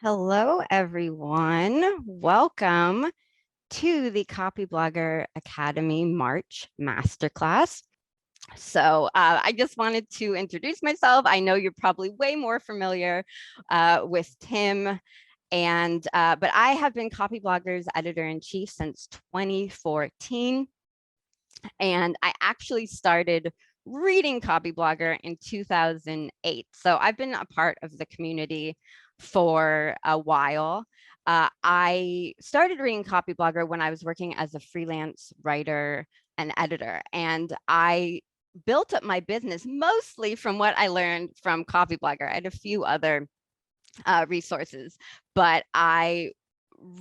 Hello, everyone. Welcome to the Copy Blogger Academy March Masterclass. So I just wanted to introduce myself. I know you're probably way more familiar with Tim, but I have been Copy Blogger's editor-in-chief since 2014. And I actually started reading Copy Blogger in 2008. So I've been a part of the community for a while. I started reading Copy Blogger when I was working as a freelance writer and editor, and I built up my business mostly from what I learned from Copy Blogger. I had a few other resources, but I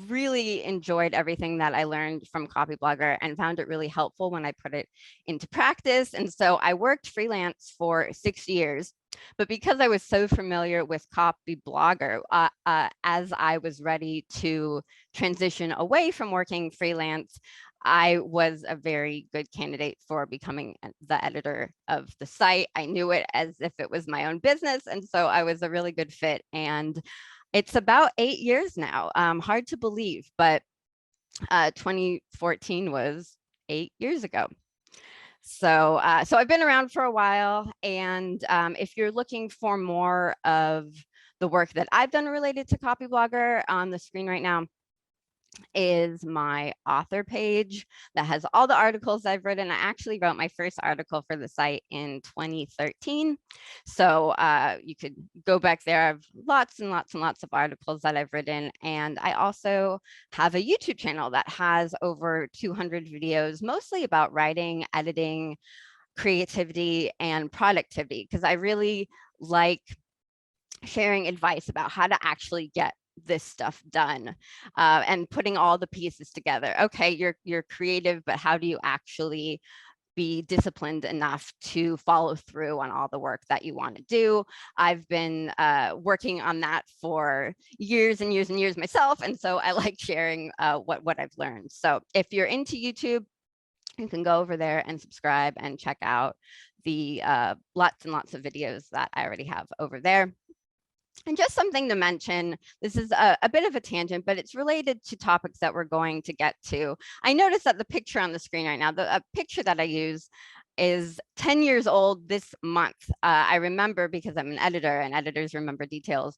really enjoyed everything that I learned from Copy Blogger and found it really helpful when I put it into practice. And so I worked freelance for 6 years. But because I was so familiar with Copy Blogger, as I was ready to transition away from working freelance, I was a very good candidate for becoming the editor of the site. I knew it as if it was my own business. And so I was a really good fit. And it's about 8 years now. Hard to believe, but 2014 was 8 years ago. So I've been around for a while. And if you're looking for more of the work that I've done related to Copy Blogger, on the screen right now is my author page that has all the articles I've written. I actually wrote my first article for the site in 2013. So you could go back there. I have lots and lots and lots of articles that I've written. And I also have a YouTube channel that has over 200 videos, mostly about writing, editing, creativity, and productivity, because I really like sharing advice about how to actually get this stuff done and putting all the pieces together. Okay, you're creative, but how do you actually be disciplined enough to follow through on all the work that you want to do? I've been working on that for years and years and years myself, and so I like sharing what I've learned. So if you're into YouTube, you can go over there and subscribe and check out the lots and lots of videos that I already have over there. And just something to mention, this is a bit of a tangent, but it's related to topics that we're going to get to. I noticed that the picture on the screen right now, the picture that I use is 10 years old this month. I remember, because I'm an editor and editors remember details,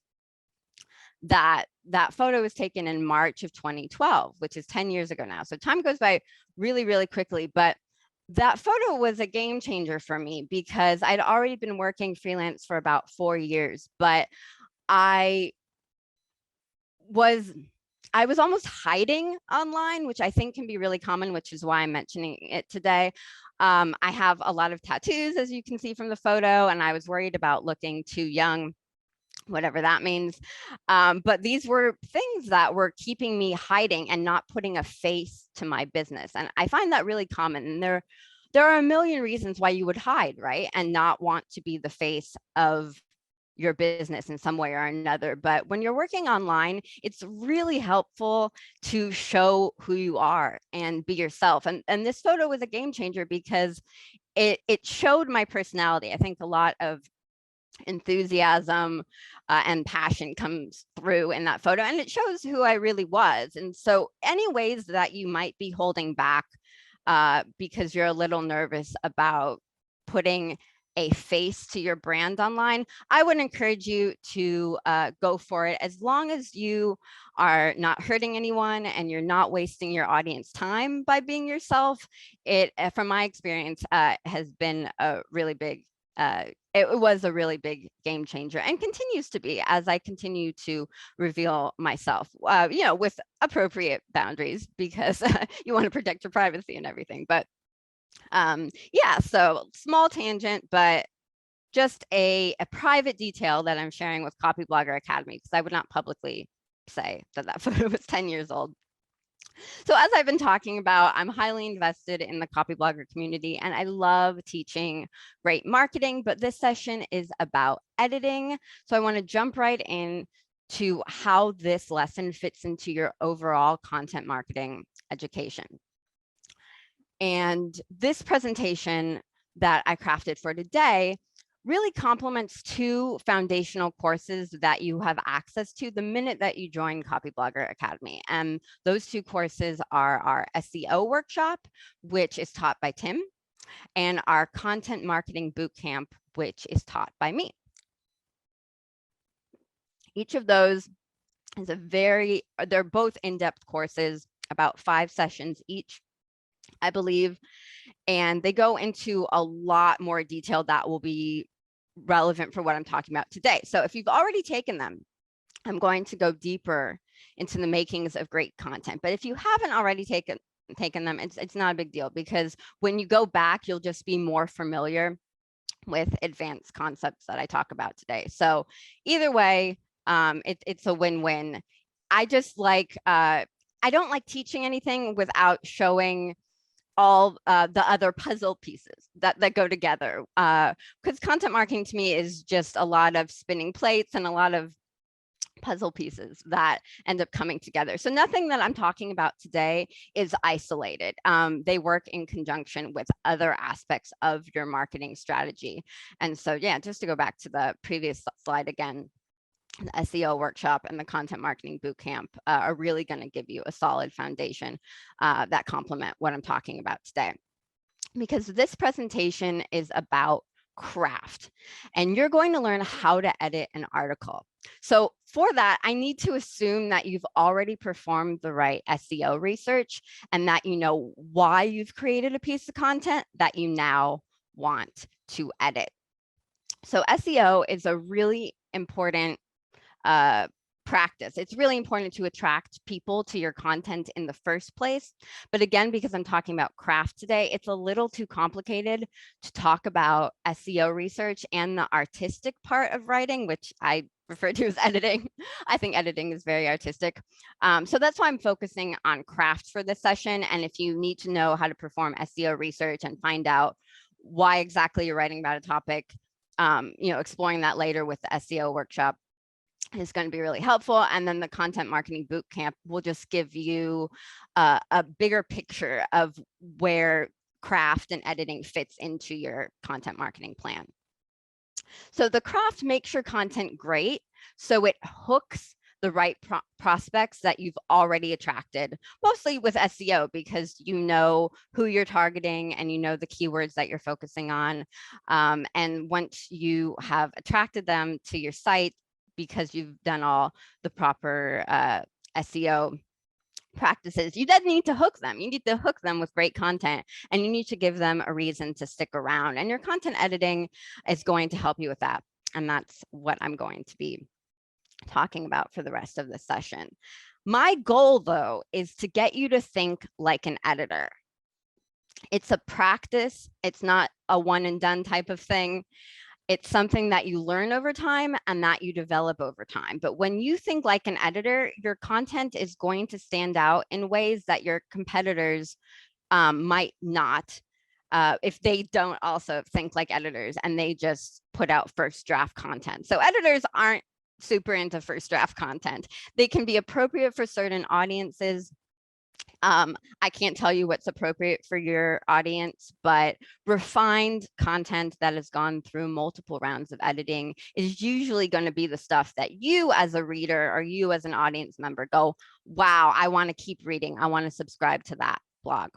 that photo was taken in March of 2012, which is 10 years ago now. So time goes by really, really quickly. But that photo was a game changer for me because I'd already been working freelance for about 4 years, but I was almost hiding online, which I think can be really common, which is why I'm mentioning it today. I have a lot of tattoos, as you can see from the photo, and I was worried about looking too young, whatever that means. But these were things that were keeping me hiding and not putting a face to my business. And I find that really common. And there are a million reasons why you would hide, right? And not want to be the face of your business in some way or another. But when you're working online, it's really helpful to show who you are and be yourself. And this photo was a game changer because it showed my personality. I think a lot of enthusiasm and passion comes through in that photo, and it shows who I really was. And so any ways that you might be holding back because you're a little nervous about putting a face to your brand online, I would encourage you to go for it, as long as you are not hurting anyone and you're not wasting your audience time by being yourself. It, from my experience, has been a really big it was a really big game changer, and continues to be as I continue to reveal myself, with appropriate boundaries, because you want to protect your privacy and everything. But yeah, so small tangent, but just a private detail that I'm sharing with Copy Blogger Academy, because I would not publicly say that photo was 10 years old. So as I've been talking about, I'm highly invested in the Copy Blogger community, and I love teaching great marketing, but this session is about editing. So I want to jump right in to how this lesson fits into your overall content marketing education. And this presentation that I crafted for today really complements two foundational courses that you have access to the minute that you join Copyblogger Academy. And those two courses are our SEO workshop, which is taught by Tim, and our content marketing bootcamp, which is taught by me. Each of those is they're both in-depth courses, about 5 sessions each, I believe, and they go into a lot more detail that will be relevant for what I'm talking about today. So if you've already taken them, I'm going to go deeper into the makings of great content. But if you haven't already taken them, it's not a big deal, because when you go back, you'll just be more familiar with advanced concepts that I talk about today. So either way, it's a win-win. I just like, I don't like teaching anything without showing all the other puzzle pieces that go together, because content marketing to me is just a lot of spinning plates and a lot of puzzle pieces that end up coming together. So nothing that I'm talking about today is isolated. They work in conjunction with other aspects of your marketing strategy. And so, yeah, just to go back to the previous slide again, the SEO workshop and the content marketing bootcamp are really going to give you a solid foundation that complement what I'm talking about today. Because this presentation is about craft, and you're going to learn how to edit an article. So for that, I need to assume that you've already performed the right SEO research and that you know why you've created a piece of content that you now want to edit. So SEO is a really important practice. It's really important to attract people to your content in the first place. But again, because I'm talking about craft today, it's a little too complicated to talk about SEO research and the artistic part of writing, which I refer to as editing. I think editing is very artistic. So that's why I'm focusing on craft for this session. And if you need to know how to perform SEO research and find out why exactly you're writing about a topic, exploring that later with the SEO workshop is going to be really helpful. And then the content marketing bootcamp will just give you a bigger picture of where craft and editing fits into your content marketing plan. So the craft makes your content great, so it hooks the right prospects that you've already attracted, mostly with SEO, because you know who you're targeting and you know the keywords that you're focusing on. And once you have attracted them to your site, because you've done all the proper SEO practices, you then need to hook them. You need to hook them with great content, and you need to give them a reason to stick around. And your content editing is going to help you with that. And that's what I'm going to be talking about for the rest of the session. My goal, though, is to get you to think like an editor. It's a practice. It's not a one and done type of thing. It's something that you learn over time and that you develop over time. But when you think like an editor, your content is going to stand out in ways that your competitors might not, if they don't also think like editors and they just put out first draft content. So editors aren't super into first draft content. They can be appropriate for certain audiences. I can't tell you what's appropriate for your audience, but refined content that has gone through multiple rounds of editing is usually going to be the stuff that you as a reader or you as an audience member go, wow, I want to keep reading. I want to subscribe to that blog.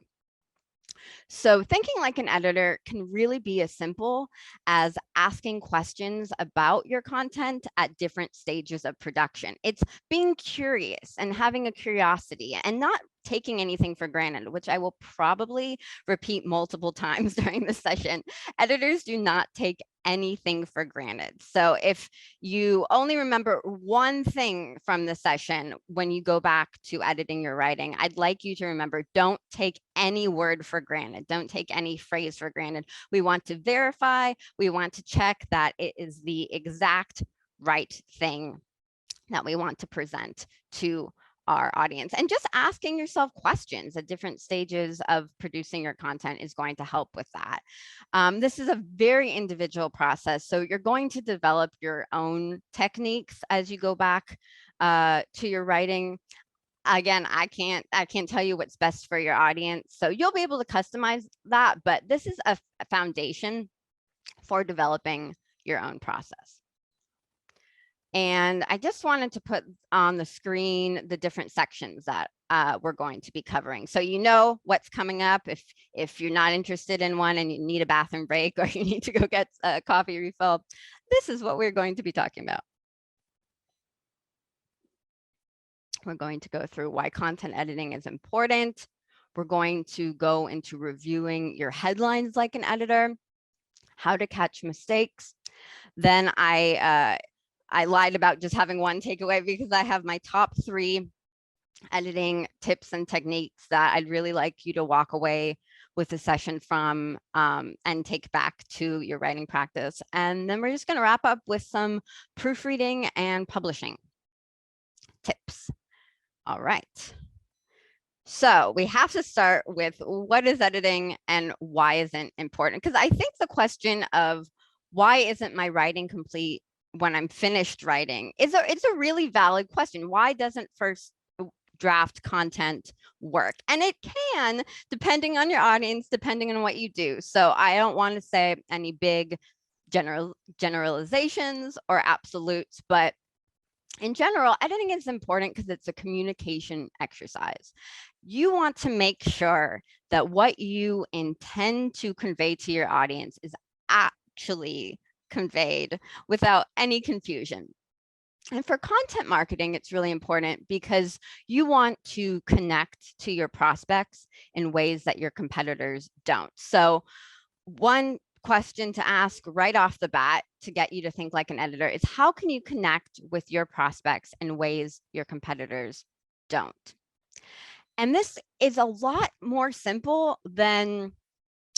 So thinking like an editor can really be as simple as asking questions about your content at different stages of production. It's being curious and having a curiosity and not taking anything for granted, which I will probably repeat multiple times during this session. Editors do not take anything for granted. So if you only remember one thing from the session when you go back to editing your writing, I'd like you to remember, don't take any word for granted. Don't take any phrase for granted. We want to verify, we want to check that it is the exact right thing that we want to present to our audience. And just asking yourself questions at different stages of producing your content is going to help with that. This is a very individual process. So you're going to develop your own techniques as you go back to your writing. Again, I can't tell you what's best for your audience. So you'll be able to customize that, but this is a foundation for developing your own process. And I just wanted to put on the screen the different sections that we're going to be covering. So you know what's coming up. If you're not interested in one and you need a bathroom break or you need to go get a coffee refill, this is what we're going to be talking about. We're going to go through why content editing is important. We're going to go into reviewing your headlines like an editor, how to catch mistakes. Then I lied about just having one takeaway because I have my top 3 editing tips and techniques that I'd really like you to walk away with a session from and take back to your writing practice. And then we're just going to wrap up with some proofreading and publishing tips. All right. So we have to start with what is editing and why isn't important? Because I think the question of why isn't my writing complete when I'm finished writing it's a really valid question. Why doesn't first draft content work? And it can, depending on your audience, depending on what you do. So I don't want to say any big generalizations or absolutes, but in general, editing is important because it's a communication exercise. You want to make sure that what you intend to convey to your audience is actually conveyed without any confusion. And for content marketing, it's really important because you want to connect to your prospects in ways that your competitors don't. So one question to ask right off the bat to get you to think like an editor is how can you connect with your prospects in ways your competitors don't? And this is a lot more simple than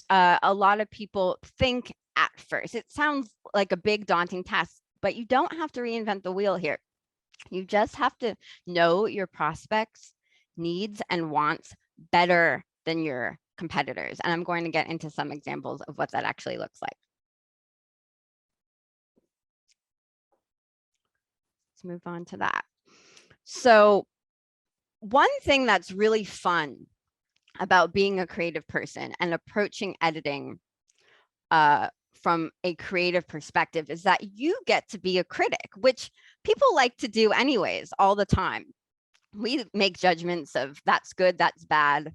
a lot of people think at first. It sounds like a big daunting task, but you don't have to reinvent the wheel here. You just have to know your prospects' needs and wants better than your competitors. And I'm going to get into some examples of what that actually looks like. Let's move on to that. So one thing that's really fun about being a creative person and approaching editing from a creative perspective is that you get to be a critic, which people like to do anyways, all the time. We make judgments of that's good, that's bad,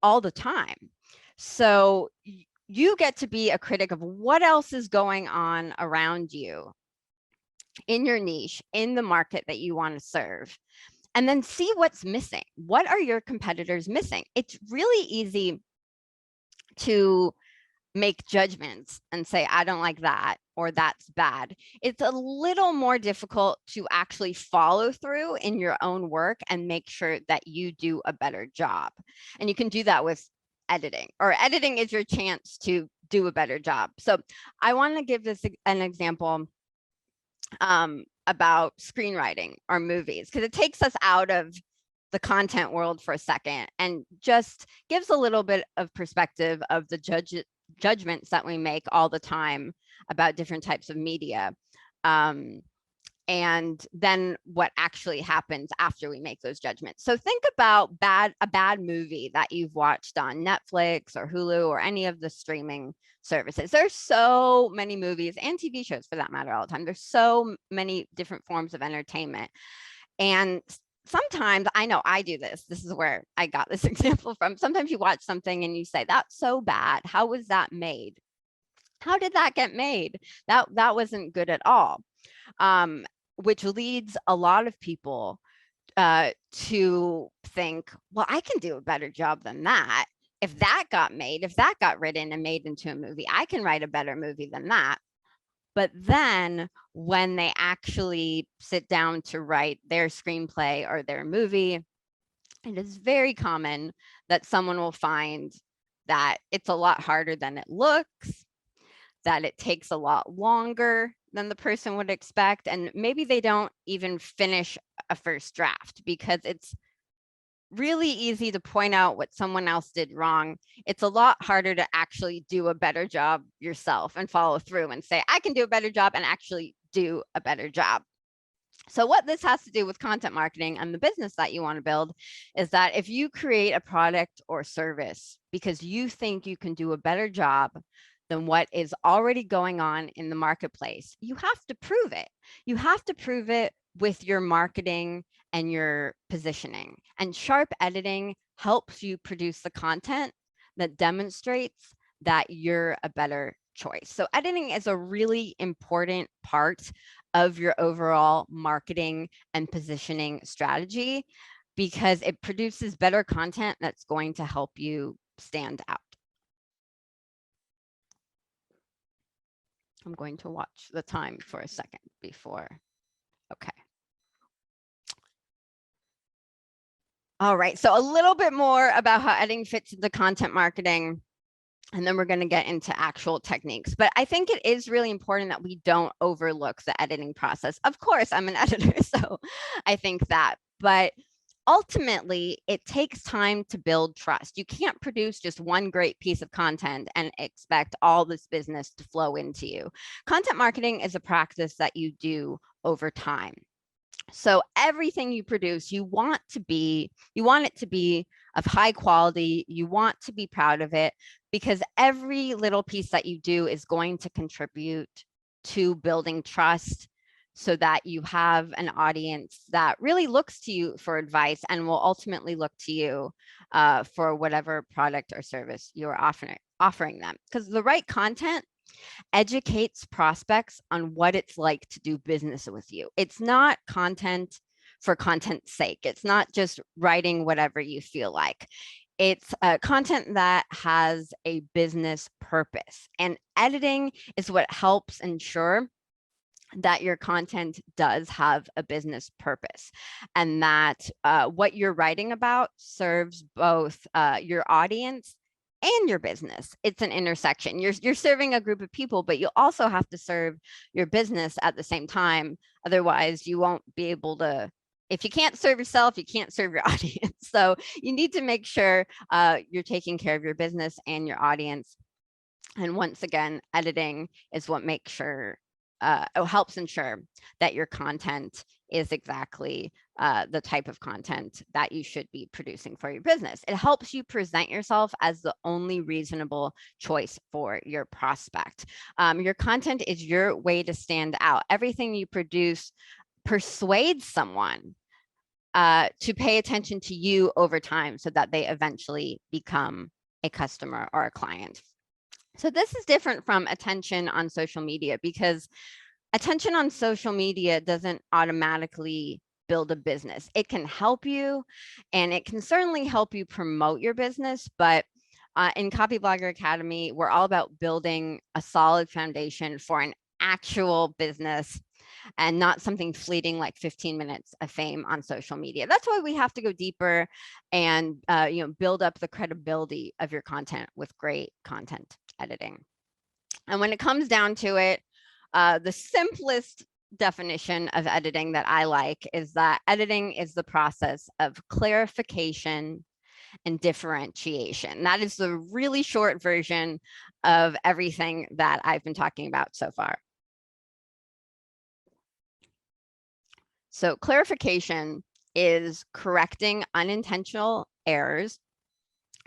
all the time. So you get to be a critic of what else is going on around you in your niche, in the market that you want to serve, and then see what's missing. What are your competitors missing? It's really easy to make judgments and say, I don't like that, or that's bad. It's a little more difficult to actually follow through in your own work and make sure that you do a better job. And you can do that with editing, or editing is your chance to do a better job. So I want to give this an example about screenwriting or movies, because it takes us out of the content world for a second and just gives a little bit of perspective of the judgments that we make all the time about different types of media. And then what actually happens after we make those judgments. So think about a bad movie that you've watched on Netflix or Hulu or any of the streaming services. There's so many movies and TV shows for that matter all the time. There's so many different forms of entertainment. And sometimes, I know I do this. This is where I got this example from. Sometimes you watch something and you say, that's so bad. How was that made? How did that get made? That wasn't good at all. Which leads a lot of people to think, well, I can do a better job than that. If that got made, if that got written and made into a movie, I can write a better movie than that. But then when they actually sit down to write their screenplay or their movie, it is very common that someone will find that it's a lot harder than it looks, that it takes a lot longer than the person would expect. And maybe they don't even finish a first draft because it's really easy to point out what someone else did wrong. It's a lot harder to actually do a better job yourself and follow through and say, I can do a better job and actually do a better job. So what this has to do with content marketing and the business that you want to build is that if you create a product or service because you think you can do a better job than what is already going on in the marketplace, you have to prove it. You have to prove it with your marketing and your positioning. And sharp editing helps you produce the content that demonstrates that you're a better choice. So editing is a really important part of your overall marketing and positioning strategy because it produces better content that's going to help you stand out. I'm going to watch the time for a second before. Okay. All right. So a little bit more about how editing fits into content marketing. And then we're going to get into actual techniques. But I think it is really important that we don't overlook the editing process. Of course, I'm an editor, so I think that. But ultimately, it takes time to build trust. You can't produce just one great piece of content and expect all this business to flow into you. Content marketing is a practice that you do over time. So everything you produce, you want it to be of high quality. You want to be proud of it because every little piece that you do is going to contribute to building trust so that you have an audience that really looks to you for advice and will ultimately look to you for whatever product or service you're offering them. Because the right content educates prospects on what it's like to do business with you. It's not content for content's sake. It's not just writing whatever you feel like. It's content that has a business purpose. And editing is what helps ensure that your content does have a business purpose and that what you're writing about serves both your audience and your business. It's an intersection. You're serving a group of people, but you also have to serve your business at the same time. Otherwise, you won't be able to. If you can't serve yourself, you can't serve your audience. So you need to make sure you're taking care of your business and your audience. And once again, editing is what makes sure helps ensure that your content is exactly the type of content that you should be producing for your business. It helps you present yourself as the only reasonable choice for your prospect. Your content is your way to stand out. Everything you produce persuades someone to pay attention to you over time so that they eventually become a customer or a client. So this is different from attention on social media because attention on social media doesn't automatically build a business. It can help you and it can certainly help you promote your business, but in Copyblogger Academy, we're all about building a solid foundation for an actual business and not something fleeting like 15 minutes of fame on social media. That's why we have to go deeper and build up the credibility of your content with great content editing. And when it comes down to it, the simplest definition of editing that I like is that editing is the process of clarification and differentiation. That is the really short version of everything that I've been talking about so far. So clarification is correcting unintentional errors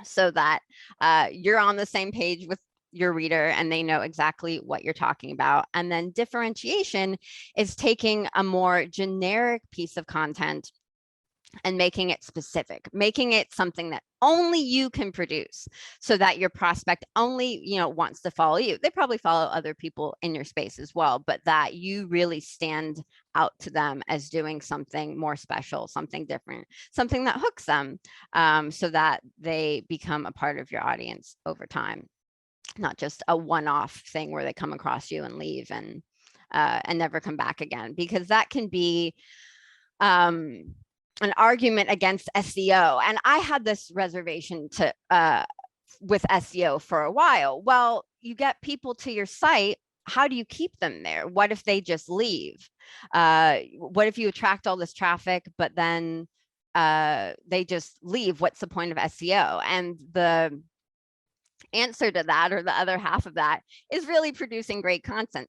so that you're on the same page with your reader and they know exactly what you're talking about. And then differentiation is taking a more generic piece of content and making it specific, making it something that only you can produce so that your prospect only, wants to follow you. They probably follow other people in your space as well, but that you really stand out to them as doing something more special, something different, something that hooks them so that they become a part of your audience over time, not just a one-off thing where they come across you and leave and never come back again, because that can be an argument against SEO. And I had this reservation with SEO for a while. Well, you get people to your site. How do you keep them there? What if they just leave? What if you attract all this traffic, but then they just leave? What's the point of SEO? And the answer to that, or the other half of that, is really producing great content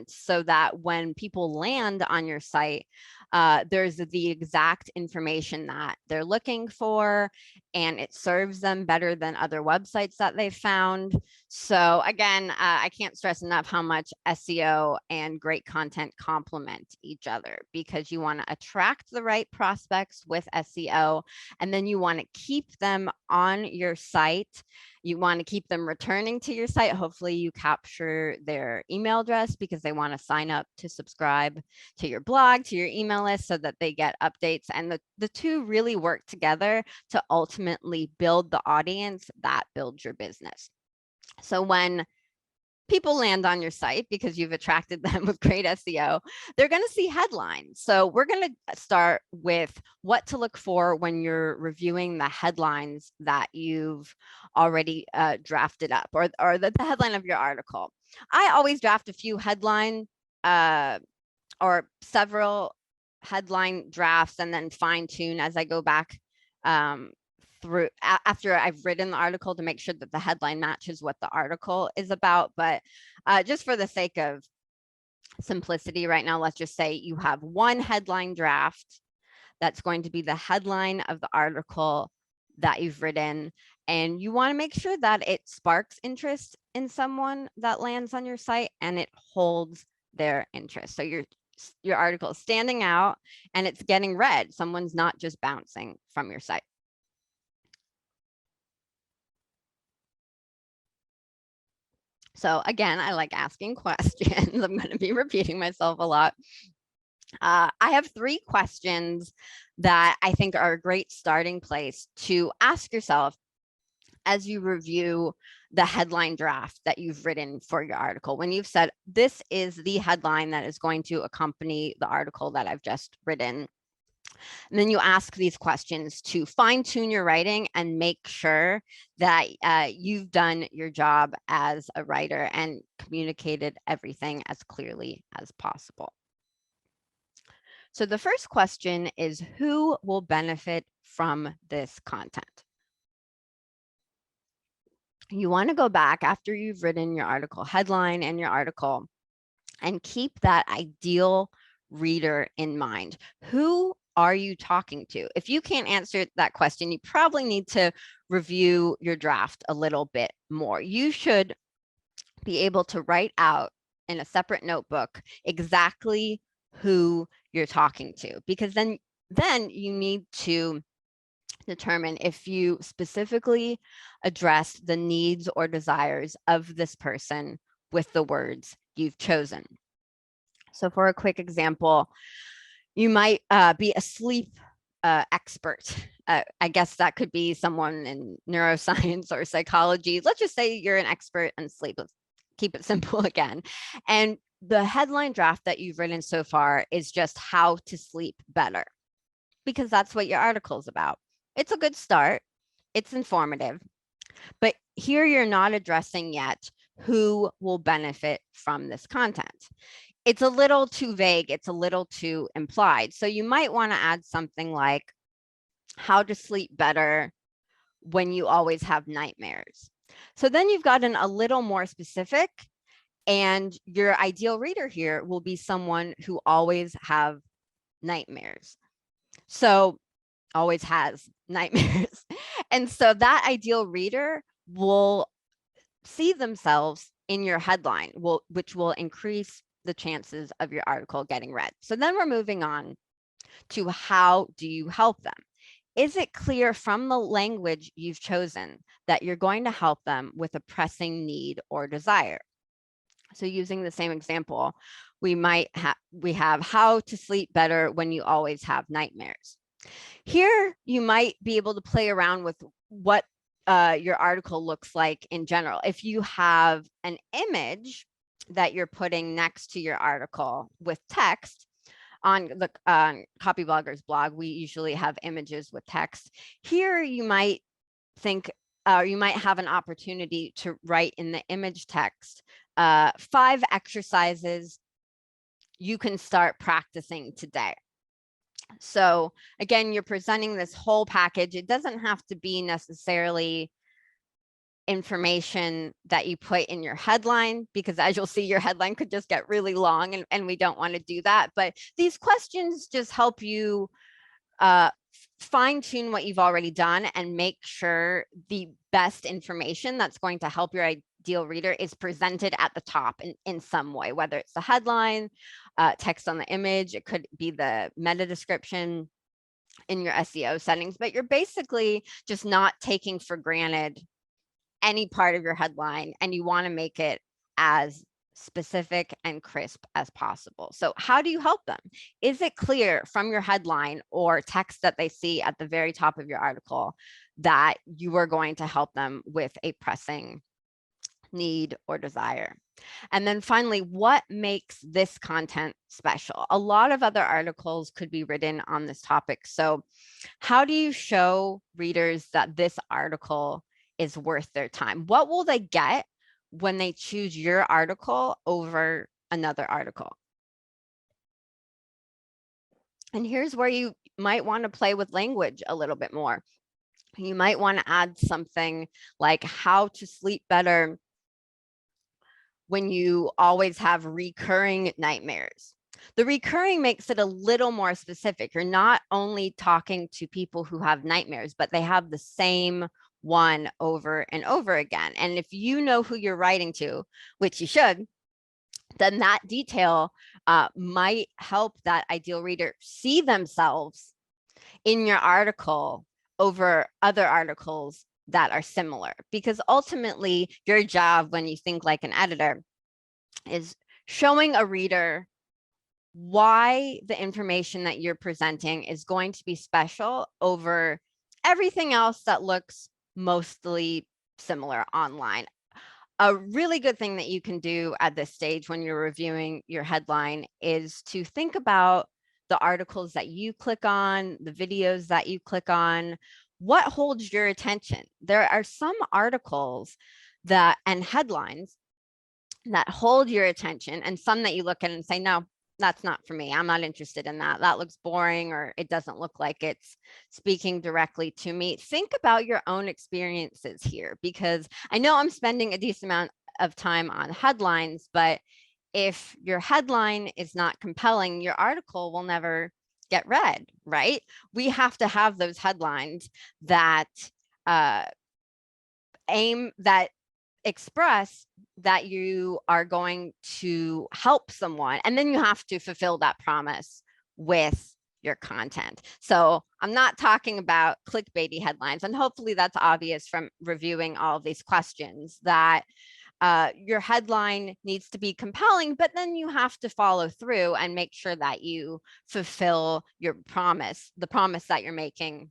so that when people land on your site, there's the exact information that they're looking for, and it serves them better than other websites that they've found. So again, I can't stress enough how much SEO and great content complement each other, because you want to attract the right prospects with SEO, and then you want to keep them on your site. You want to keep them returning to your site. Hopefully you capture their email address because they want to sign up to subscribe to your blog, to your email list, so that they get updates. And the two really work together to ultimately build the audience that builds your business. So when people land on your site because you've attracted them with great SEO, they're going to see headlines. So we're going to start with what to look for when you're reviewing the headlines that you've already drafted up, or the headline of your article. I always draft a few headline or several headline drafts and then fine tune as I go back through after I've written the article to make sure that the headline matches what the article is about. But just for the sake of simplicity right now, let's just say you have one headline draft that's going to be the headline of the article that you've written, and you want to make sure that it sparks interest in someone that lands on your site and it holds their interest. So your article is standing out and it's getting read. Someone's not just bouncing from your site. So again, I like asking questions. I'm going to be repeating myself a lot. I have 3 questions that I think are a great starting place to ask yourself as you review the headline draft that you've written for your article. When you've said, this is the headline that is going to accompany the article that I've just written. And then you ask these questions to fine tune your writing and make sure that you've done your job as a writer and communicated everything as clearly as possible. So the first question is, who will benefit from this content? You want to go back after you've written your article headline and your article and keep that ideal reader in mind. Who are you talking to? If you can't answer that question, you probably need to review your draft a little bit more. You should be able to write out in a separate notebook exactly who you're talking to, because then you need to determine if you specifically address the needs or desires of this person with the words you've chosen. So for a quick example, you might be a sleep expert. I guess that could be someone in neuroscience or psychology. Let's just say you're an expert in sleep. Let's keep it simple again. And the headline draft that you've written so far is just how to sleep better, because that's what your article is about. It's a good start. It's informative. But here you're not addressing yet who will benefit from this content. It's a little too vague. It's a little too implied. So you might want to add something like how to sleep better when you always have nightmares. So then you've gotten a little more specific, and your ideal reader here will be someone who always have nightmares. So always has nightmares. And so that ideal reader will see themselves in your headline, which will increase the chances of your article getting read. So then we're moving on to, how do you help them? Is it clear from the language you've chosen that you're going to help them with a pressing need or desire? So using the same example, we have how to sleep better when you always have nightmares. Here, you might be able to play around with what your article looks like in general. If you have an image that you're putting next to your article with text, on the Copyblogger's blog, we usually have images with text. Here, you might think, you might have an opportunity to write in the image text 5 exercises you can start practicing today. So again, you're presenting this whole package. It doesn't have to be necessarily information that you put in your headline, because as you'll see, your headline could just get really long, and we don't want to do that. But these questions just help you fine tune what you've already done and make sure the best information that's going to help your ideal reader is presented at the top in some way, whether it's the headline, text on the image, it could be the meta description in your SEO settings, but you're basically just not taking for granted any part of your headline, and you want to make it as specific and crisp as possible. So how do you help them? Is it clear from your headline or text that they see at the very top of your article that you are going to help them with a pressing need or desire? And then finally, what makes this content special? A lot of other articles could be written on this topic. So how do you show readers that this article is worth their time? What will they get when they choose your article over another article? And here's where you might want to play with language a little bit more. You might want to add something like how to sleep better when you always have recurring nightmares. The recurring makes it a little more specific. You're not only talking to people who have nightmares, but they have the same one over and over again. And if you know who you're writing to, which you should, then that detail might help that ideal reader see themselves in your article over other articles that are similar. Because ultimately, your job when you think like an editor is showing a reader why the information that you're presenting is going to be special over everything else that looks mostly similar online. A really good thing that you can do at this stage when you're reviewing your headline is to think about the articles that you click on, the videos that you click on, what holds your attention. There are some articles that and headlines that hold your attention, and some that you look at and say, no, that's not for me. I'm not interested in that. That looks boring, or it doesn't look like it's speaking directly to me. Think about your own experiences here, because I know I'm spending a decent amount of time on headlines, but if your headline is not compelling, your article will never get read, right? We have to have those headlines that that express that you are going to help someone, and then you have to fulfill that promise with your content. So I'm not talking about clickbaity headlines, and hopefully that's obvious from reviewing all of these questions, that your headline needs to be compelling, but then you have to follow through and make sure that you fulfill your promise, the promise that you're making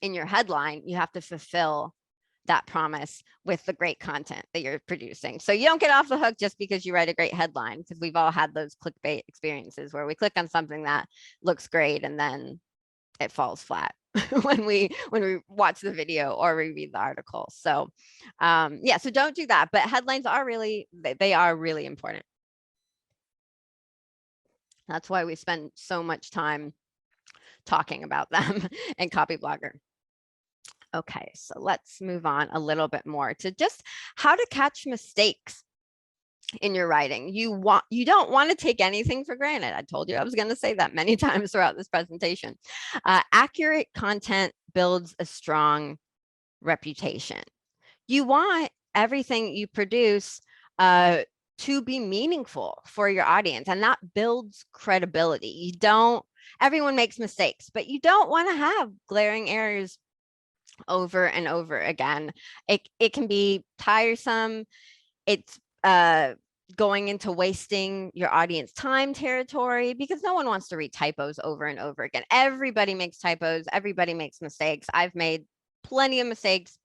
in your headline. You have to fulfill that promise with the great content that you're producing. So you don't get off the hook just because you write a great headline, because we've all had those clickbait experiences where we click on something that looks great and then it falls flat when we watch the video or we read the article. So yeah, so don't do that. But headlines are really, they are really important. That's why we spend so much time talking about them in Copyblogger. Okay, so let's move on a little bit more to just how to catch mistakes in your writing. You don't want to take anything for granted. I told you I was going to say that many times throughout this presentation. Accurate content builds a strong reputation. You want everything you produce to be meaningful for your audience, and that builds credibility. Everyone makes mistakes, but you don't want to have glaring errors over and over again. It can be tiresome. It's going into wasting your audience time territory, because no one wants to read typos over and over again. Everybody makes typos. Everybody makes mistakes. I've made plenty of mistakes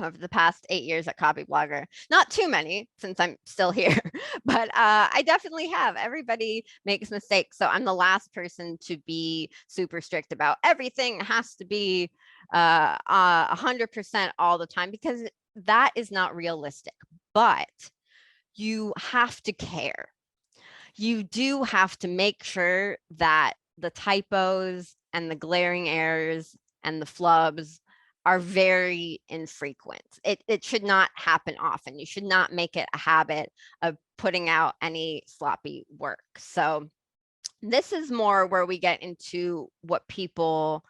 over the past 8 years at Copyblogger. Not too many, since I'm still here, but I definitely have. Everybody makes mistakes. So I'm the last person to be super strict about everything has to be 100% all the time, because that is not realistic. But you have to care. You do have to make sure that the typos and the glaring errors and the flubs are very infrequent. It should not happen often. You should not make it a habit of putting out any sloppy work. So this is more where we get into what people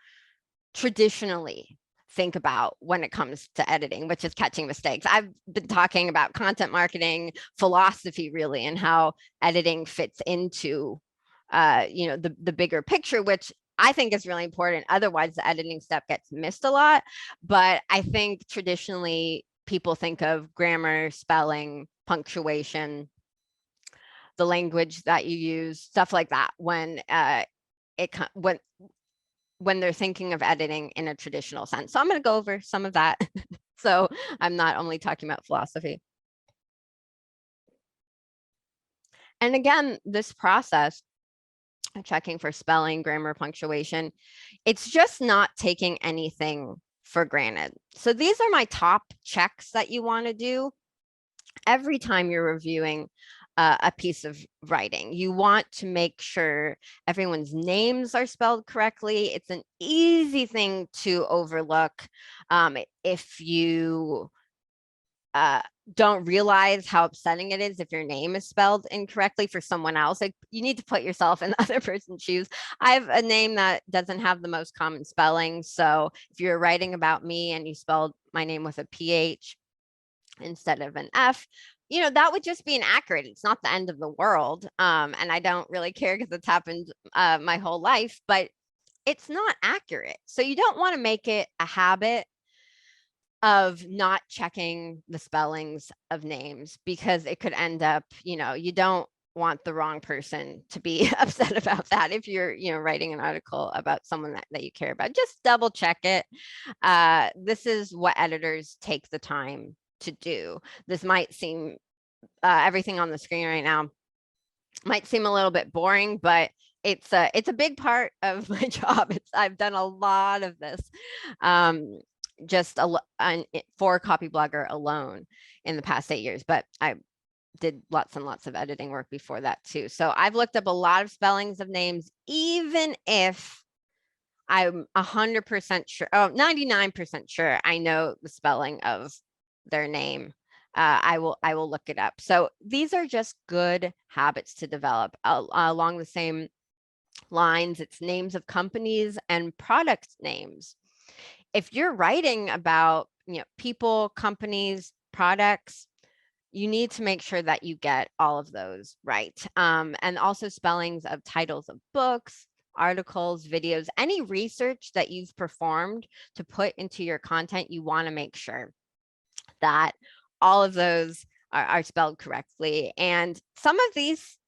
traditionally think about when it comes to editing, which is catching mistakes. I've been talking about content marketing philosophy really, and how editing fits into the bigger picture, which I think is really important. Otherwise, the editing step gets missed a lot. But I think traditionally people think of grammar, spelling, punctuation, the language that you use, stuff like that when when they're thinking of editing in a traditional sense. So I'm going to go over some of that. So I'm not only talking about philosophy. And again, this process, checking for spelling, grammar, punctuation, it's just not taking anything for granted. So these are my top checks that you want to do every time you're reviewing a piece of writing. You want to make sure everyone's names are spelled correctly. It's an easy thing to overlook if you don't realize how upsetting it is if your name is spelled incorrectly for someone else. Like, you need to put yourself in the other person's shoes. I have a name that doesn't have the most common spelling. So if you're writing about me and you spelled my name with a PH instead of an F, that would just be inaccurate. It's not the end of the world. And I don't really care because it's happened my whole life, but it's not accurate. So you don't want to make it a habit of not checking the spellings of names, because it could end up, you don't want the wrong person to be upset about that. If you're, writing an article about someone that you care about, just double check it. This is what editors take the time to do. This might seem, everything on the screen right now might seem a little bit boring, but it's a big part of my job. I've done a lot of this. Just for Copyblogger alone in the past 8 years, but I did lots and lots of editing work before that too. So I've looked up a lot of spellings of names, even if I'm 100% sure, 99% sure I know the spelling of their name. I will look it up. So these are just good habits to develop. Along the same lines, it's names of companies and product names. If you're writing about, people, companies, products, you need to make sure that you get all of those right. And also spellings of titles of books, articles, videos, any research that you've performed to put into your content, you want to make sure that all of those are spelled correctly. And some of these,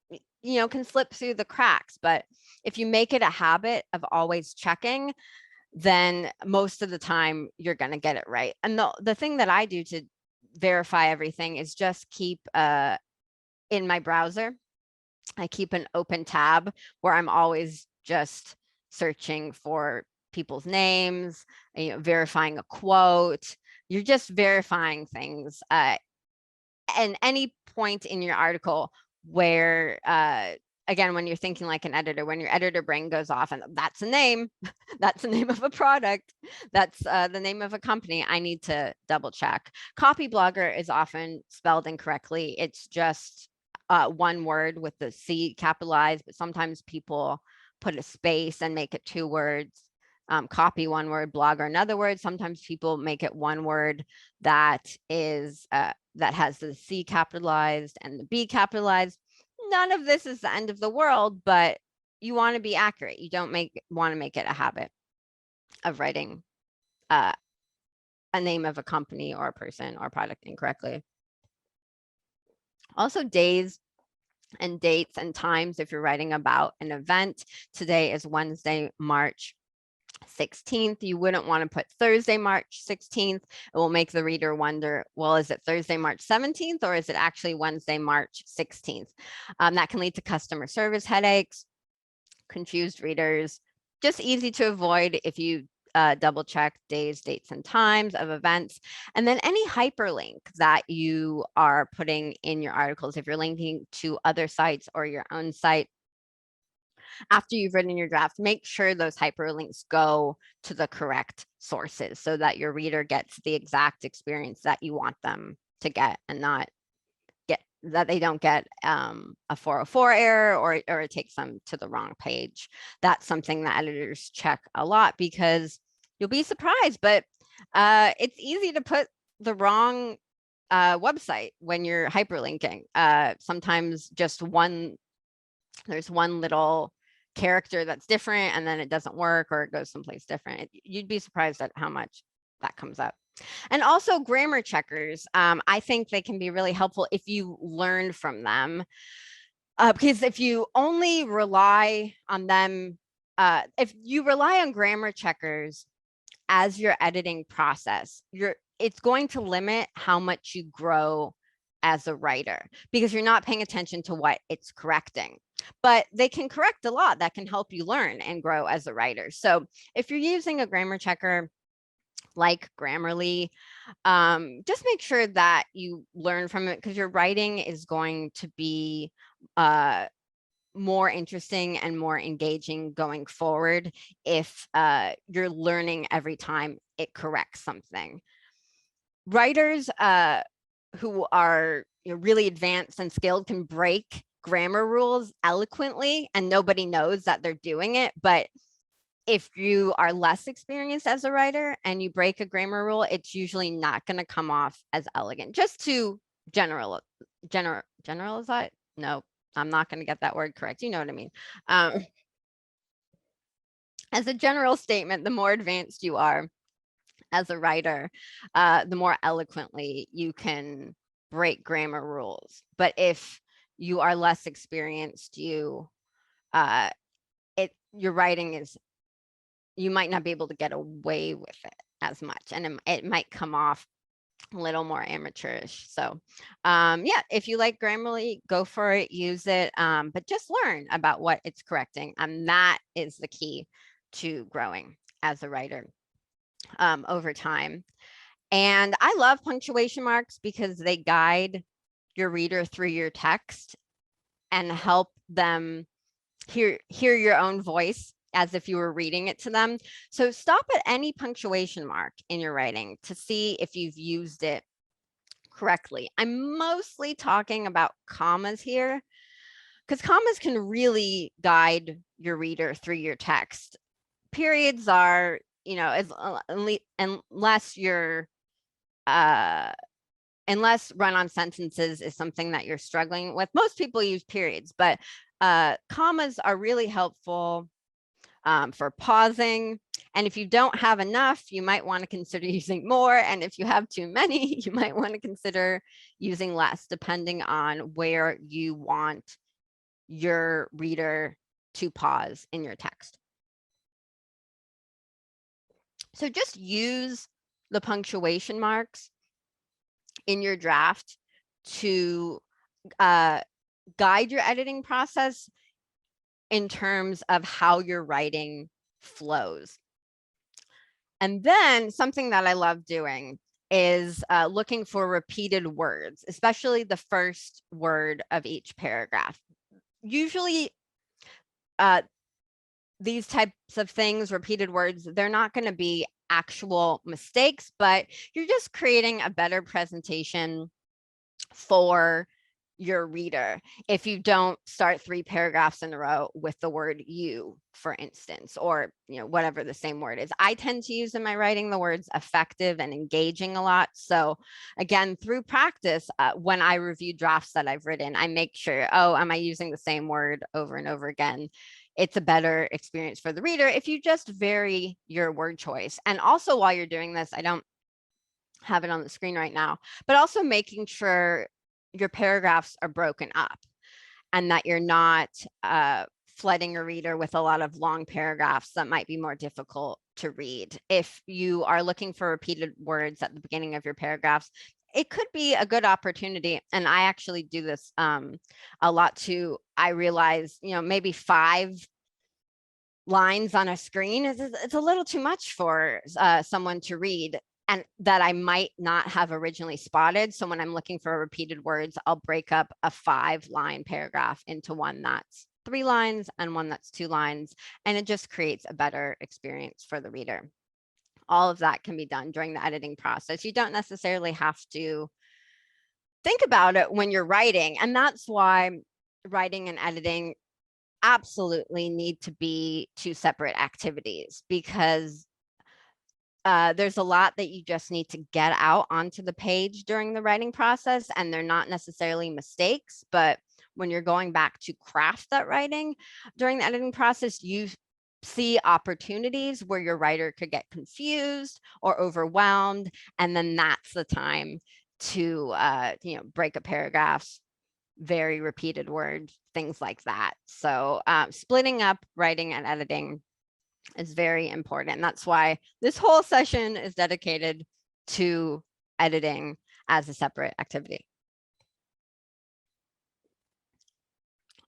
can slip through the cracks, but if you make it a habit of always checking, then most of the time you're going to get it right. And the thing that I do to verify everything is just keep in my browser, I keep an open tab where I'm always just searching for people's names, verifying a quote. You're just verifying things. And any point in your article where again, when you're thinking like an editor, when your editor brain goes off and that's a name, that's the name of a product, that's the name of a company, I need to double check. Copyblogger is often spelled incorrectly. It's just one word with the C capitalized, but sometimes people put a space and make it two words. Copy one word, blogger another word. Sometimes people make it one word that is that has the C capitalized and the B capitalized. None of this is the end of the world, but you want to be accurate. You don't want to make it a habit of writing a name of a company or a person or product incorrectly. Also, days and dates and times if you're writing about an event. Today is Wednesday, March 16th. You wouldn't want to put Thursday, March 16th. It will make the reader wonder, well, is it Thursday, March 17th, or is it actually Wednesday, March 16th? That can lead to customer service headaches, confused readers. Just easy to avoid if you double check days, dates, and times of events. And then any hyperlink that you are putting in your articles, if you're linking to other sites or your own site, after you've written your draft, make sure those hyperlinks go to the correct sources so that your reader gets the exact experience that you want them to get, and not get that they don't get a 404 error, or it takes them to the wrong page. That's something that editors check a lot, because you'll be surprised, but it's easy to put the wrong website when you're hyperlinking. Sometimes just there's one little character that's different, and then it doesn't work, or it goes someplace different. You'd be surprised at how much that comes up. And also grammar checkers. I think they can be really helpful if you learn from them, because if you only rely on them, if you rely on grammar checkers as your editing process, it's going to limit how much you grow as a writer, because you're not paying attention to what it's correcting. But they can correct a lot that can help you learn and grow as a writer. So if you're using a grammar checker like Grammarly, just make sure that you learn from it, because your writing is going to be more interesting and more engaging going forward if you're learning every time it corrects something. Writers who are really advanced and skilled can break grammar rules eloquently, and nobody knows that they're doing it. But if you are less experienced as a writer and you break a grammar rule, it's usually not going to come off as elegant. Just to generalize. No, I'm not going to get that word correct. You know what I mean? As a general statement, the more advanced you are as a writer, the more eloquently you can break grammar rules. But if you are less experienced, your writing is, you might not be able to get away with it as much, and it might come off a little more amateurish. So yeah, if you like Grammarly, go for it, use it, but just learn about what it's correcting, and that is the key to growing as a writer over time. And I love punctuation marks because they guide your reader through your text and help them hear your own voice as if you were reading it to them. So stop at any punctuation mark in your writing to see if you've used it correctly. I'm mostly talking about commas here, because commas can really guide your reader through your text. Periods are, unless you're unless run-on sentences is something that you're struggling with, most people use periods, but commas are really helpful for pausing. And if you don't have enough, you might want to consider using more. And if you have too many, you might want to consider using less, depending on where you want your reader to pause in your text. So just use the punctuation marks in your draft to guide your editing process in terms of how your writing flows. And then something that I love doing is looking for repeated words, especially the first word of each paragraph. Usually these types of things, repeated words, they're not going to be actual mistakes, but you're just creating a better presentation for your reader if you don't start 3 paragraphs in a row with the word you, for instance, or whatever the same word is. I tend to use in my writing the words effective and engaging a lot. So again, through practice, when I review drafts that I've written, I make sure, am I using the same word over and over again? It's a better experience for the reader if you just vary your word choice. And also, while you're doing this, I don't have it on the screen right now, but also making sure your paragraphs are broken up and that you're not flooding your reader with a lot of long paragraphs that might be more difficult to read. If you are looking for repeated words at the beginning of your paragraphs, it could be a good opportunity. And I actually do this a lot too. I realize, maybe 5 lines on a screen it's a little too much for someone to read, and that I might not have originally spotted. So when I'm looking for repeated words, I'll break up a 5-line paragraph into one that's 3 lines and one that's 2 lines, and it just creates a better experience for the reader. All of that can be done during the editing process. You don't necessarily have to think about it when you're writing, and that's why writing and editing absolutely need to be 2 separate activities, because there's a lot that you just need to get out onto the page during the writing process, and they're not necessarily mistakes, but when you're going back to craft that writing during the editing process, you see opportunities where your writer could get confused or overwhelmed, and then that's the time to break a paragraph, very repeated words, things like that. So splitting up writing and editing is very important. That's why this whole session is dedicated to editing as a separate activity.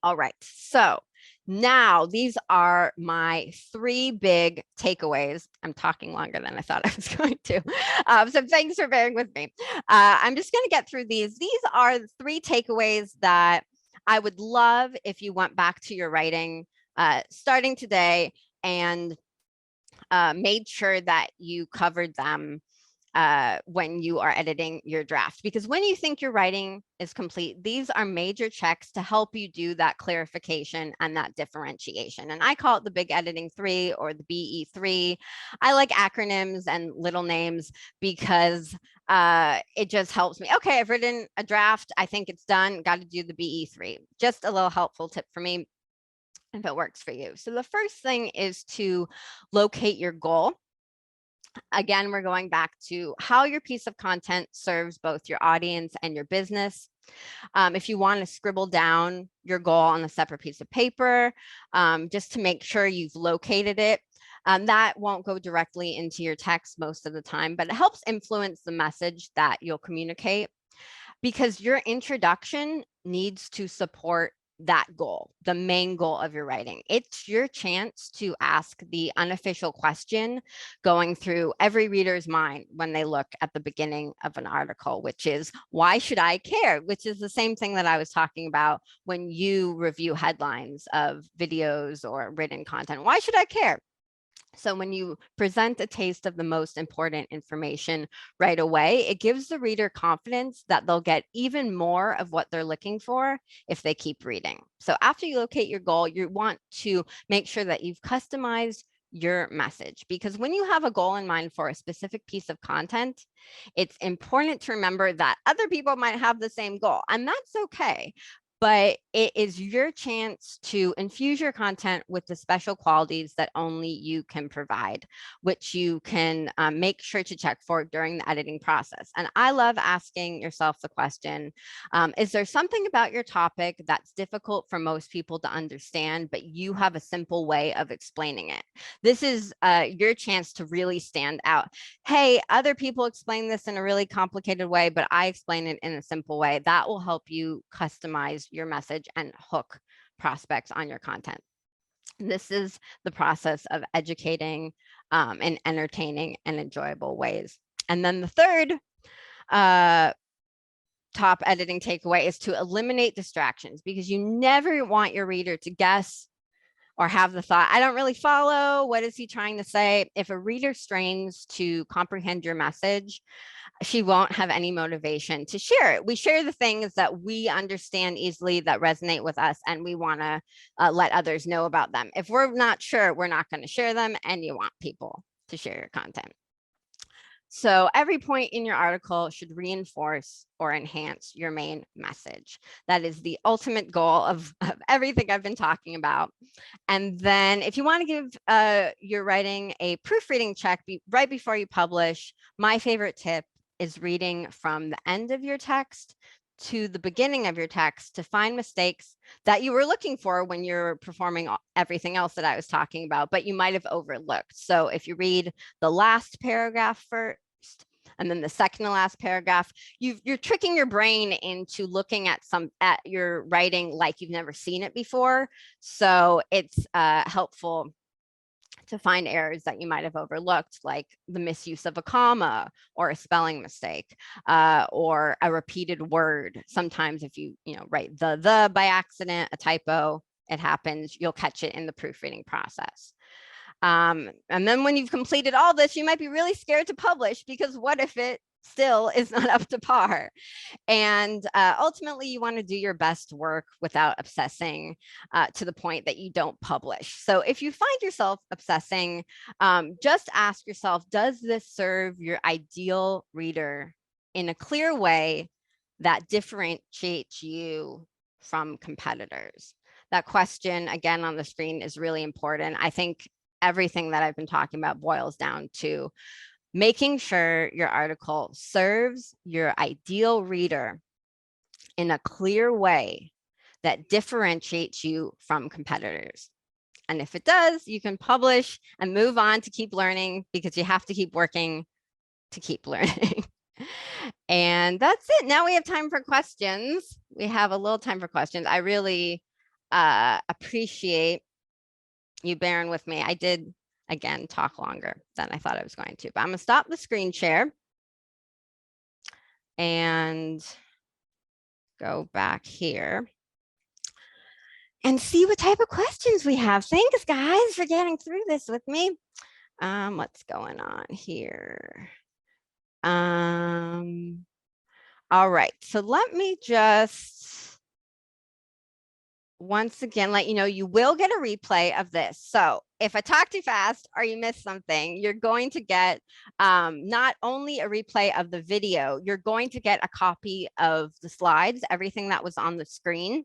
All right, so now these are my 3 big takeaways. I'm talking longer than I thought I was going to. So thanks for bearing with me. I'm just going to get through these. These are 3 takeaways that I would love if you went back to your writing starting today and made sure that you covered them when you are editing your draft. Because when you think your writing is complete, these are major checks to help you do that clarification and that differentiation. And I call it the big editing 3 or the BE3. I like acronyms and little names because it just helps me. Okay, I've written a draft. I think it's done. Got to do the BE3. Just a little helpful tip for me if it works for you. So the first thing is to locate your goal. Again, we're going back to how your piece of content serves both your audience and your business. If you want to scribble down your goal on a separate piece of paper, just to make sure you've located it, that won't go directly into your text most of the time, but it helps influence the message that you'll communicate, because your introduction needs to support that goal, the main goal of your writing. It's your chance to ask the unofficial question going through every reader's mind when they look at the beginning of an article, which is, why should I care? Which is the same thing that I was talking about when you review headlines of videos or written content. Why should I care? So when you present a taste of the most important information right away, it gives the reader confidence that they'll get even more of what they're looking for if they keep reading. So after you locate your goal, you want to make sure that you've customized your message, because when you have a goal in mind for a specific piece of content, it's important to remember that other people might have the same goal, and that's okay. But it is your chance to infuse your content with the special qualities that only you can provide, which you can make sure to check for during the editing process. And I love asking yourself the question, is there something about your topic that's difficult for most people to understand, but you have a simple way of explaining it? This is your chance to really stand out. Hey, other people explain this in a really complicated way, but I explain it in a simple way. That will help you customize your message and hook prospects on your content. This is the process of educating in entertaining and enjoyable ways. And then the third top editing takeaway is to eliminate distractions, because you never want your reader to guess or have the thought, I don't really follow. What is he trying to say? If a reader strains to comprehend your message, she won't have any motivation to share it. We share the things that we understand easily, that resonate with us, and we want to let others know about them. If we're not sure, we're not going to share them, and you want people to share your content. So every point in your article should reinforce or enhance your main message. That is the ultimate goal of everything I've been talking about. And then if you want to give your writing a proofreading check right before you publish, my favorite tip is reading from the end of your text to the beginning of your text to find mistakes that you were looking for when you're performing everything else that I was talking about, but you might have overlooked. So if you read the last paragraph first, and then the second to last paragraph, you're tricking your brain into looking at your writing like you've never seen it before. So it's helpful to find errors that you might have overlooked, like the misuse of a comma or a spelling mistake or a repeated word. Sometimes if you write the by accident, a typo, it happens, you'll catch it in the proofreading process. And then when you've completed all this, you might be really scared to publish, because what if it still is not up to par? And ultimately, you want to do your best work without obsessing to the point that you don't publish. So if you find yourself obsessing, just ask yourself, does this serve your ideal reader in a clear way that differentiates you from competitors? That question, again, on the screen is really important. I think everything that I've been talking about boils down to making sure your article serves your ideal reader in a clear way that differentiates you from competitors. And if it does, you can publish and move on to keep learning, because you have to keep working to keep learning. And that's it. Now we have time for questions. We have a little time for questions. I really appreciate you bearing with me. I did, again, talk longer than I thought I was going to, but I'm gonna stop the screen share and go back here and see what type of questions we have. Thanks, guys, for getting through this with me. What's going on here? All right, so let me just once again let you know you will get a replay of this. So if I talk too fast or you miss something, you're going to get not only a replay of the video, you're going to get a copy of the slides, everything that was on the screen,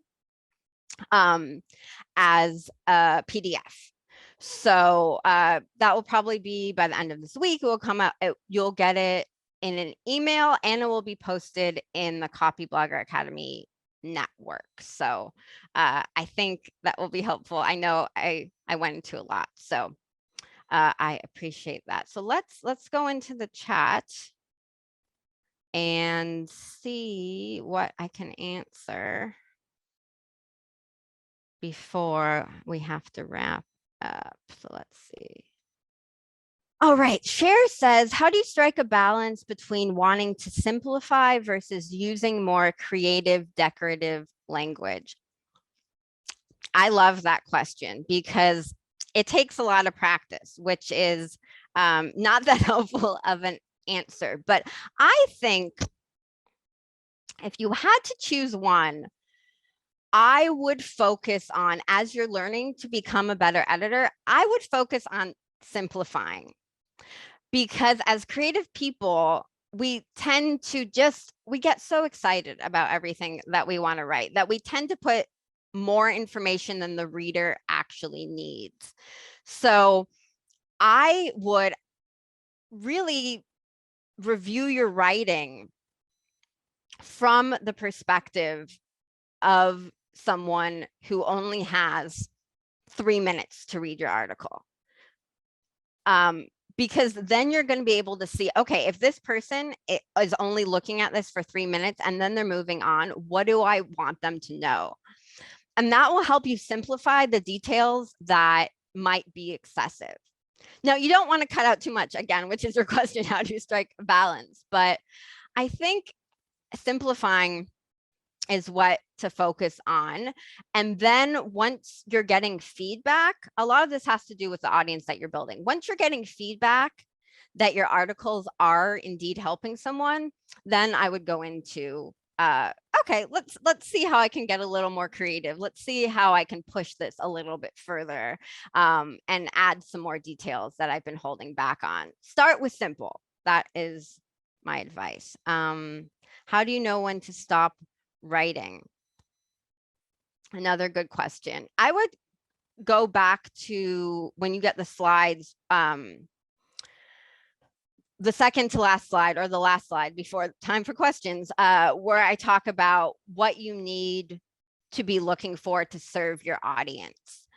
as a PDF. So that will probably be by the end of this week. It will come out, you'll get it in an email, and it will be posted in the Copyblogger Academy network. So I think that will be helpful. I know I went into a lot, so I appreciate that. So let's go into the chat and see what I can answer before we have to wrap up. So let's see. All right, Cher says, how do you strike a balance between wanting to simplify versus using more creative, decorative language? I love that question, because it takes a lot of practice, which is not that helpful of an answer. But I think if you had to choose one, I would focus on, as you're learning to become a better editor, I would focus on simplifying. Because as creative people, we tend to we get so excited about everything that we want to write that we tend to put more information than the reader actually needs. So I would really review your writing from the perspective of someone who only has 3 minutes to read your article. Because then you're going to be able to see, okay, if this person is only looking at this for 3 minutes and then they're moving on, what do I want them to know? And that will help you simplify the details that might be excessive. Now, you don't want to cut out too much, again, which is your question, how do you strike a balance? But I think simplifying is what to focus on. And then once you're getting feedback, a lot of this has to do with the audience that you're building. Once you're getting feedback that your articles are indeed helping someone, then I would go into, okay, let's see how I can get a little more creative. Let's see how I can push this a little bit further, and add some more details that I've been holding back on. Start with simple. That is my advice. How do you know when to stop writing? Another good question. I would go back to when you get the slides, the second to last slide, or the last slide before time for questions, where I talk about what you need to be looking for to serve your audience.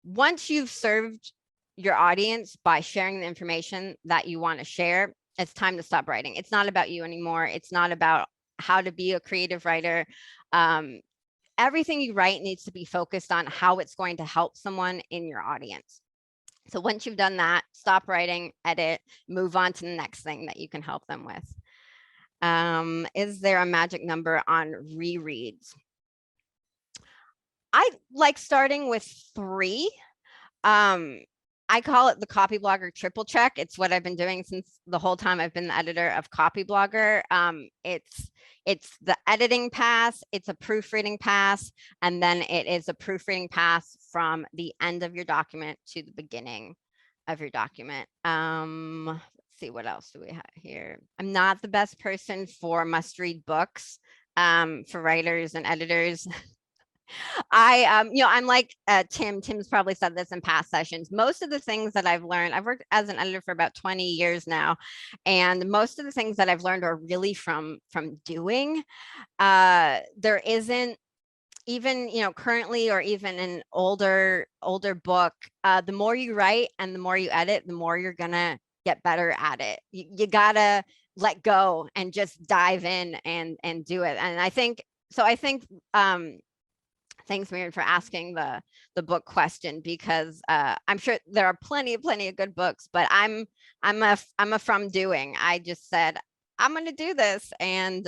Once you've served your audience by sharing the information that you want to share, it's time to stop writing. It's not about you anymore. It's not about how to be a creative writer. Everything you write needs to be focused on how it's going to help someone in your audience. So once you've done that, stop writing, edit, move on to the next thing that you can help them with. Is there a magic number on rereads? I like starting with 3. I call it the Copy Blogger triple check. It's what I've been doing since the whole time I've been the editor of Copy Blogger. It's the editing pass, it's a proofreading pass, and then it is a proofreading pass from the end of your document to the beginning of your document. Let's see, what else do we have here? I'm not the best person for must-read books for writers and editors. I'm like Tim's probably said this in past sessions. Most of the things that I've learned, I've worked as an editor for about 20 years now, and most of the things that I've learned are really from doing. There isn't even, currently, or even an older book, the more you write and the more you edit, the more you're gonna get better at it. You gotta let go and just dive in and do it. And I think thanks, Miriam, for asking the book question, because I'm sure there are plenty of good books, but I'm a from doing. I just said I'm going to do this and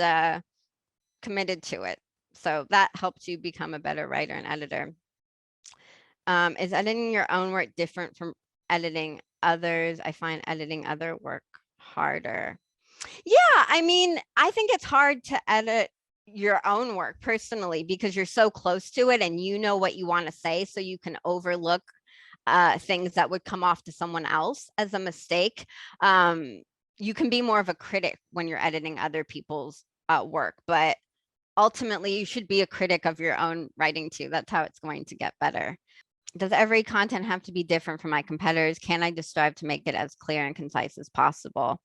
committed to it. So that helps you become a better writer and editor. Is editing your own work different from editing others? I find editing other work harder. Yeah, I mean, I think it's hard to edit your own work personally, because you're so close to it and you know what you want to say, so you can overlook things that would come off to someone else as a mistake. You can be more of a critic when you're editing other people's work, but ultimately you should be a critic of your own writing too. That's how it's going to get better. Does every content have to be different from my competitors? Can I just strive to make it as clear and concise as possible?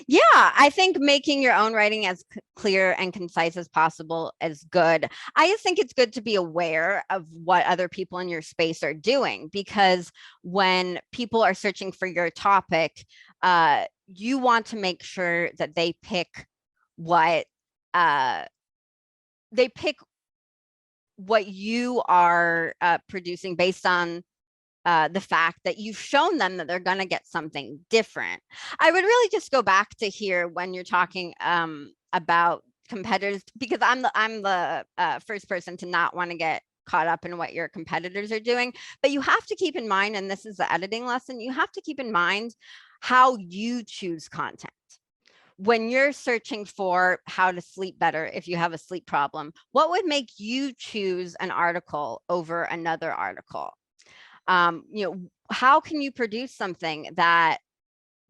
Yeah, I think making your own writing as clear and concise as possible is good. I just think it's good to be aware of what other people in your space are doing, because when people are searching for your topic, you want to make sure that they pick what you are producing based on the fact that you've shown them that they're going to get something different. I would really just go back to here when you're talking about competitors, because I'm the first person to not want to get caught up in what your competitors are doing. But you have to keep in mind, and this is the editing lesson, you have to keep in mind how you choose content. When you're searching for how to sleep better, if you have a sleep problem, what would make you choose an article over another article? How can you produce something that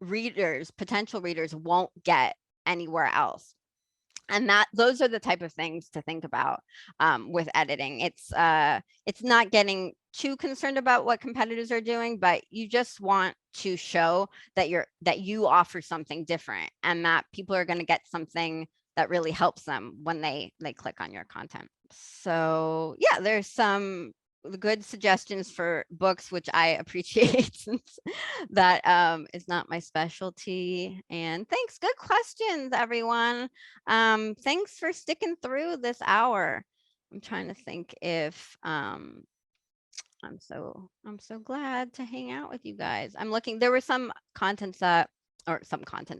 potential readers won't get anywhere else? And those are the type of things to think about with editing. It's not getting too concerned about what competitors are doing, but you just want to show that you offer something different, and that people are going to get something that really helps them when they click on your content. So yeah, there's some good suggestions for books, which I appreciate, since that is not my specialty. And thanks, good questions, everyone. Thanks for sticking through this hour. I'm trying to think if I'm so glad to hang out with you guys. I'm looking, there were some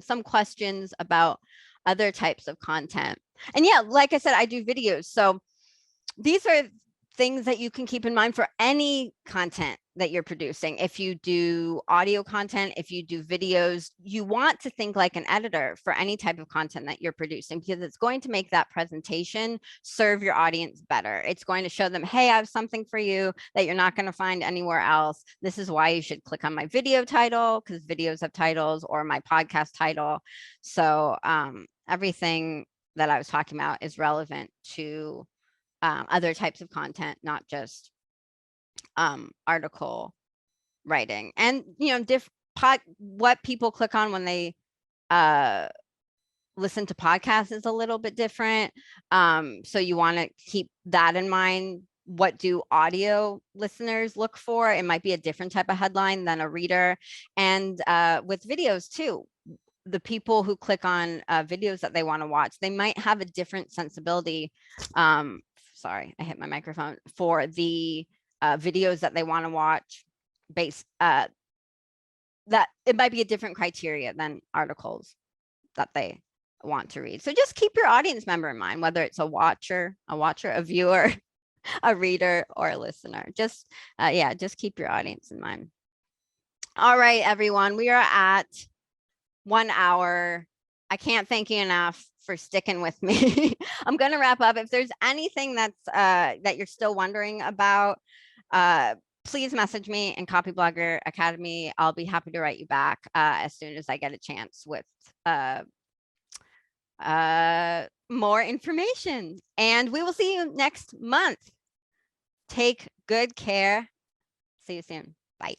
some questions about other types of content. And yeah, like I said, I do videos. So these are things that you can keep in mind for any content that you're producing. If you do audio content, if you do videos, you want to think like an editor for any type of content that you're producing, because it's going to make that presentation serve your audience better. It's going to show them, hey, I have something for you that you're not going to find anywhere else. This is why you should click on my video title, because videos have titles, or my podcast title. So everything that I was talking about is relevant to other types of content, not just article writing. And what people click on when they listen to podcasts is a little bit different. So you want to keep that in mind. What do audio listeners look for? It might be a different type of headline than a reader. And with videos too, the people who click on videos that they want to watch, they might have a different sensibility. Sorry, I hit my microphone. For the videos that they want to watch, that it might be a different criteria than articles that they want to read. So just keep your audience member in mind, whether it's a watcher, a viewer. a reader or a listener. Just, yeah, just keep your audience in mind. All right, everyone, we are at 1 hour. I can't thank you enough for sticking with me. I'm going to wrap up. If there's anything that's that you're still wondering about, please message me in Copyblogger Academy. I'll be happy to write you back as soon as I get a chance with more information. And we will see you next month. Take good care. See you soon. Bye.